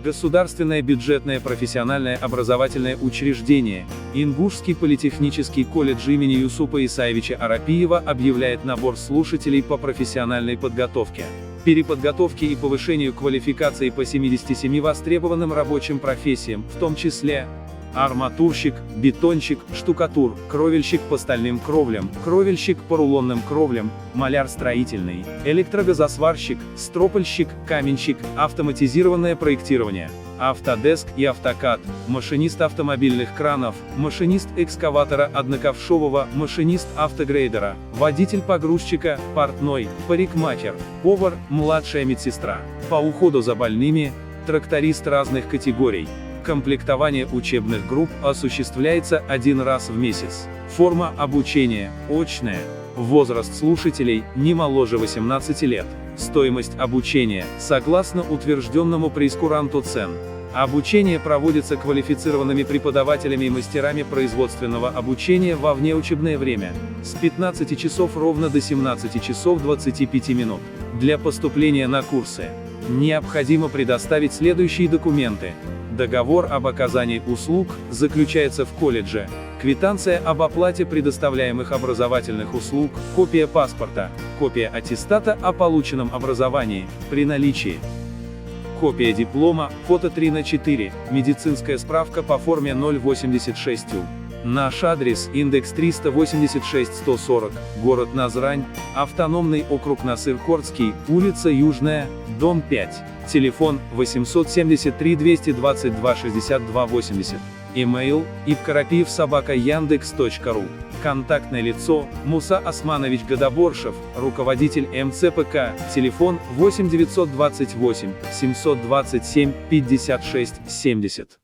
Государственное бюджетное профессиональное образовательное учреждение, Ингушский политехнический колледж имени Юсупа Исаевича Арапиева объявляет набор слушателей по профессиональной подготовке, переподготовке и повышению квалификации по 77 востребованным рабочим профессиям, в том числе арматурщик, бетонщик, штукатур, кровельщик по стальным кровлям, кровельщик по рулонным кровлям, маляр строительный, электрогазосварщик, стропольщик, каменщик, автоматизированное проектирование, автодеск и автокад, машинист автомобильных кранов, машинист экскаватора одноковшового, машинист автогрейдера, водитель погрузчика, портной, парикмахер, повар, младшая медсестра, по уходу за больными, тракторист разных категорий. Комплектование учебных групп осуществляется один раз в месяц. Форма обучения – очная. Возраст слушателей – не моложе 18 лет. Стоимость обучения – согласно утвержденному прейскуранту цен. Обучение проводится квалифицированными преподавателями и мастерами производственного обучения во внеучебное время, с 15 часов ровно до 17 часов 25 минут. Для поступления на курсы необходимо предоставить следующие документы. Договор об оказании услуг заключается в колледже, квитанция об оплате предоставляемых образовательных услуг, копия паспорта, копия аттестата о полученном образовании, при наличии, копия диплома, фото 3×4, медицинская справка по форме 086У. Наш адрес: индекс 386-140, город Назрань, автономный округ Насыр-Кортский, улица Южная, дом 5. Телефон: 873-222-62-80. Email: ipkarapiev@yandex.ru. Контактное лицо: Муса Османович Гадаборшев, руководитель МЦПК. Телефон: 8 928 727 56 70.